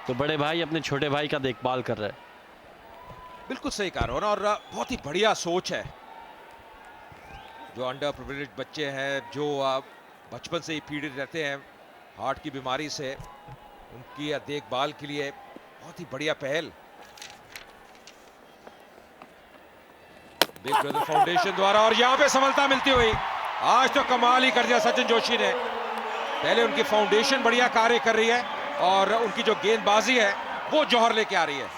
तो बड़े भाई अपने छोटे भाई का देखभाल कर रहे हैं। बिल्कुल सही कहा रोहन, और बहुत ही बढ़िया सोच है। जो अंडर प्रिविलेज बच्चे हैं, जो बचपन से ही पीड़ित रहते हैं हार्ट की बीमारी से, उनकी देखभाल के लिए बहुत ही बढ़िया पहल बिग ब्रदर फाउंडेशन द्वारा। और यहां पे सफलता मिलती हुई, आज तो कमाल ही कर दिया सचिन जोशी ने। पहले उनकी फाउंडेशन बढ़िया कार्य कर रही है और उनकी जो गेंदबाजी है वो जौहर लेके आ रही है।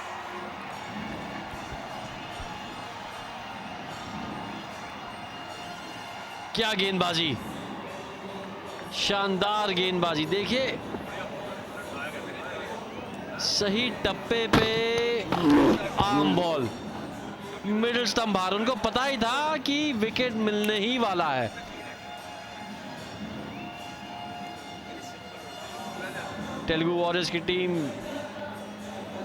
क्या गेंदबाजी, शानदार गेंदबाजी। देखिए सही टप्पे पे आर्म बॉल, मिडिल स्टंप बाहर। उनको पता ही था कि विकेट मिलने ही वाला है। तेलुगु वॉरियर्स की टीम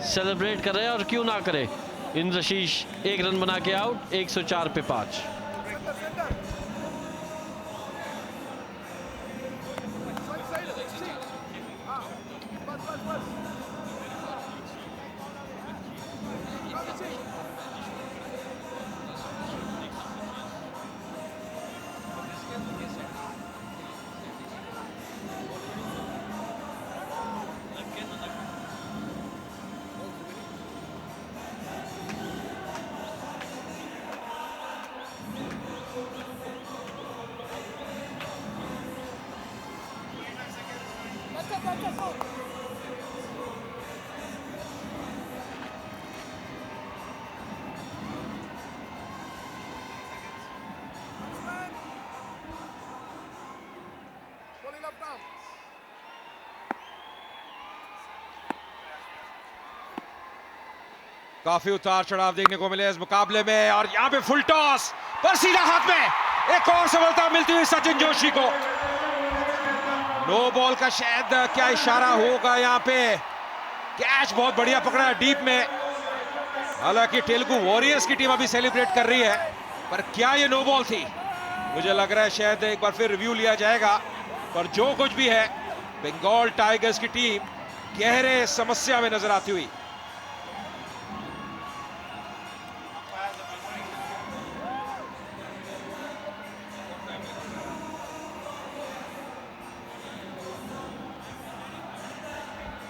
सेलिब्रेट कर रहे हैं, और क्यों ना करे। इंद्रशीष एक रन बना के आउट, 104 पे 5। काफी उतार चढ़ाव देखने को मिले इस मुकाबले में, और यहां पे फुल टॉस पर सीधा हाथ में। एक और सफलता मिलती हुई सचिन जोशी को। नो बॉल का शायद क्या इशारा होगा यहां पे। कैच बहुत बढ़िया पकड़ा है डीप में। हालांकि तेलुगु वॉरियर्स की टीम अभी सेलिब्रेट कर रही है, पर क्या ये नो बॉल थी? मुझे लग रहा है शायद एक बार फिर रिव्यू लिया जाएगा। पर जो कुछ भी है, बंगाल टाइगर्स की टीम गहरे समस्या में नजर आती हुई।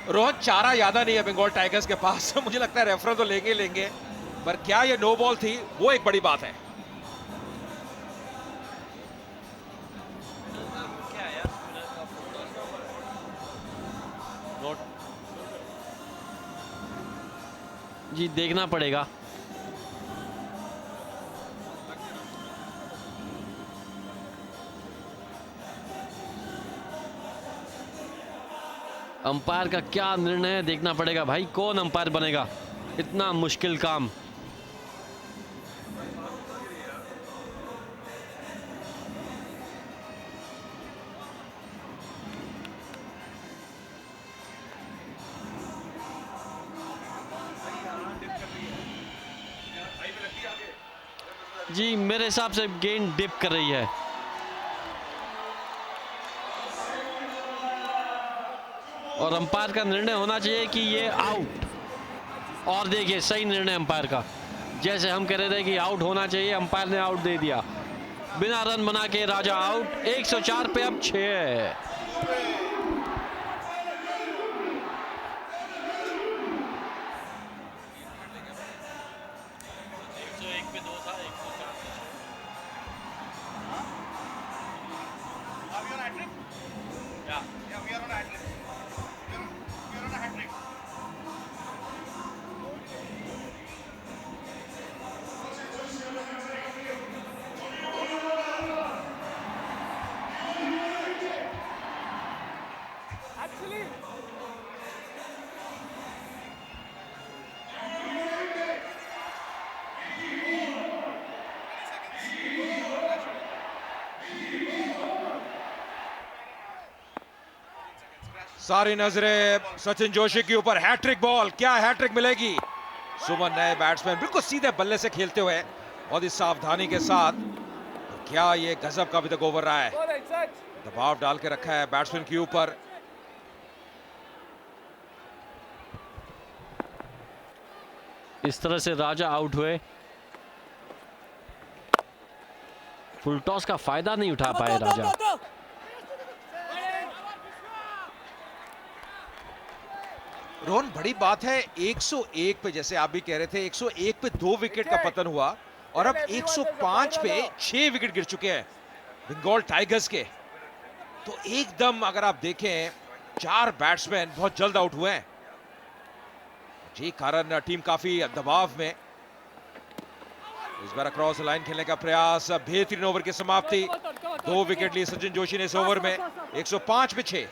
रोहन, चारा यादा नहीं है बंगाल टाइगर्स के पास। मुझे लगता है रेफर तो लेंगे लेंगे, पर क्या ये नो बॉल थी, वो एक बड़ी बात है। जी देखना पड़ेगा। अंपायर का क्या निर्णय है देखना पड़ेगा भाई। कौन अंपायर बनेगा, इतना मुश्किल काम। जी मेरे हिसाब से गेंद डिप कर रही है, और अंपायर का निर्णय होना चाहिए कि ये आउट। और देखिए सही निर्णय अंपायर का। जैसे हम कह रहे थे कि आउट होना चाहिए, अंपायर ने आउट दे दिया। बिना रन बना के राजा आउट। 104 पे अब 6। सारी नजरें सचिन जोशी के ऊपर। हैट्रिक बॉल, क्या हैट्रिक मिलेगी? सुमन, नए बैट्समैन, बिल्कुल सीधे बल्ले से खेलते हुए बहुत ही सावधानी के साथ। क्या ये गजब का अभी तक ओवर रहा है। दबाव डाल के रखा है बैट्समैन के ऊपर। इस तरह से राजा आउट हुए। फुल टॉस का फायदा नहीं उठा पाए राजा। रोहन, बड़ी बात है 101 पे, जैसे आप भी कह रहे थे, 101 पे 2 विकेट का पतन हुआ और अब 105 पे 6 विकेट गिर चुके हैं बंगाल टाइगर्स के। तो एकदम अगर आप देखें 4 बैट्समैन बहुत जल्द आउट हुए हैं, जी कारण टीम काफी दबाव में। इस बार क्रॉस लाइन खेलने का प्रयास, बेहतरीन ओवर की समाप्ति। 2 विकेट लिए सचिन जोशी ने इस ओवर में, 105 पे 6।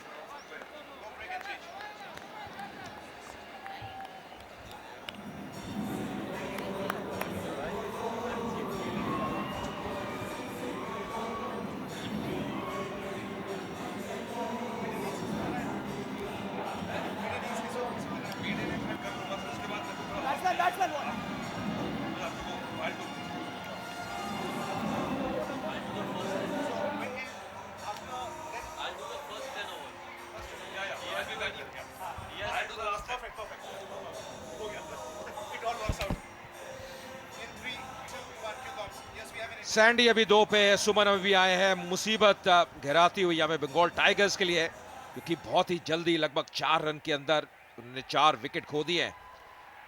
सैंडी अभी 2 पे, सुमन अभी भी आए हैं। मुसीबत घेराती हुई हमें बंगाल टाइगर्स के लिए, क्योंकि बहुत ही जल्दी लगभग 4 रन के अंदर उन्होंने 4 विकेट खो दिए हैं।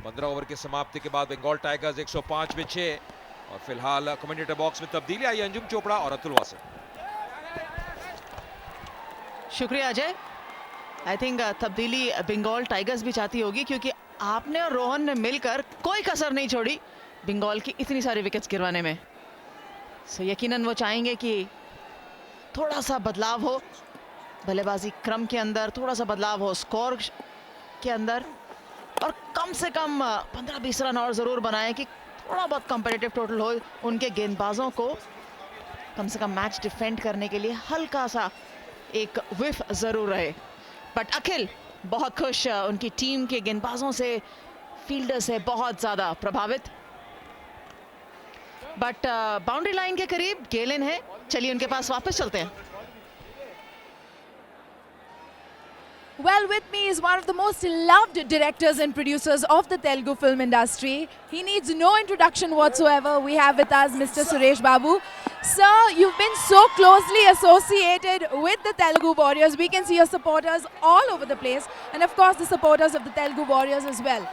15 ओवर की समाप्ति के बाद बंगाल टाइगर्स 105 पे 6। और फिलहाल कमेंटेटर बॉक्स में तब्दीली आई, अंजुम चोपड़ा और अतुल वासन। शुक्रिया अजय। आई थिंक तब्दीली बंगाल टाइगर्स भी चाहती होगी, क्योंकि आपने और रोहन ने मिलकर कोई कसर नहीं छोड़ी बंगाल की इतनी सारी विकेट्स गिरवाने में। सो यकीनन वो चाहेंगे कि थोड़ा सा बदलाव हो बल्लेबाजी क्रम के अंदर, थोड़ा सा बदलाव हो स्कोर के अंदर, और कम से कम 15-20 रन और ज़रूर बनाएं कि थोड़ा बहुत कॉम्पिटिटिव टोटल हो। उनके गेंदबाजों को कम से कम मैच डिफेंड करने के लिए हल्का सा एक विफ ज़रूर रहे। बट अखिल बहुत खुश, उनकी टीम के गेंदबाजों से, फील्डर से बहुत ज़्यादा प्रभावित। बट बाउंड्री लाइन के करीब गेलन है, चलिए उनके पास वापस चलते हैं। Well, with me is one of the most loved directors and producers of the Telugu film industry. He needs no introduction whatsoever. We have with us Mr. Suresh Babu. Sir, you've been so closely associated with the Telugu Warriors. We can see your supporters all over the place, and of course the supporters of the Telugu Warriors as well.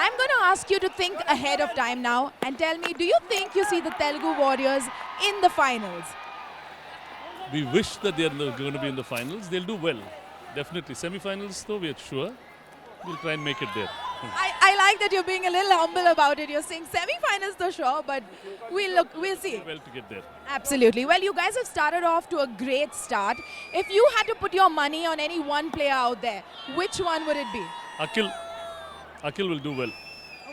I'm going to ask you to think ahead of time now and tell me, do you think you see the Telugu Warriors in the finals? We wish that they're going to be in the finals. They'll do well. Definitely. Semi-finals though, we're sure. We'll try and make it there. I like that you're being a little humble about it. You're saying semi-finals though, sure, but we'll see. Well to get there. Absolutely. Well, you guys have started off to a great start. If you had to put your money on any one player out there, which one would it be? Akil will do well.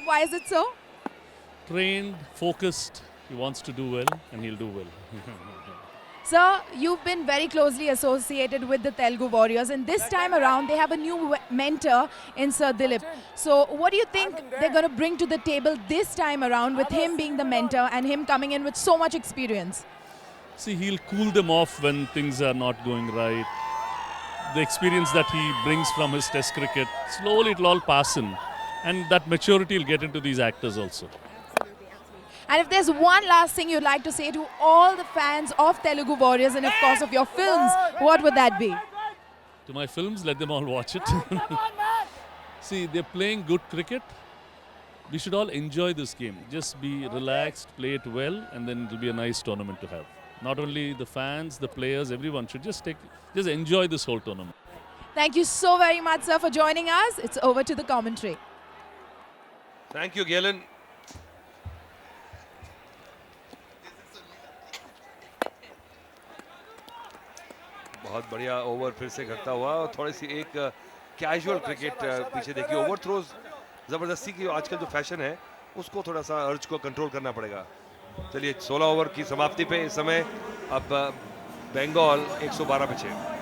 Why is it so? Trained, focused. He wants to do well and he'll do well. Sir, you've been very closely associated with the Telugu Warriors, and this time around they have a new mentor in Sir Dilip. So what do you think they're going to bring to the table this time around with him being the mentor and him coming in with so much experience? See, he'll cool them off when things are not going right. The experience that he brings from his test cricket, slowly it'll all pass in. And that maturity will get into these actors also. And if there's one last thing you'd like to say to all the fans of Telugu Warriors and of course of your films, what would that be? To my films, let them all watch it. See, they're playing good cricket. We should all enjoy this game. Just be relaxed, play it well, and then it'll be a nice tournament to have. Not only the fans, the players, everyone should just enjoy this whole tournament. Thank you so very much, sir, for joining us. It's over to the commentary. Thank you, Galen. बहुत बढ़िया over फिर से घटता हुआ और थोड़ी सी एक casual cricket पीछे देखिए। ओवर थ्रोज जबरदस्ती की आजकल जो फैशन है उसको थोड़ा सा अर्ज को कंट्रोल करना पड़ेगा। चलिए 16 ओवर की समाप्ति पे इस समय अब बंगाल 112 पे 6।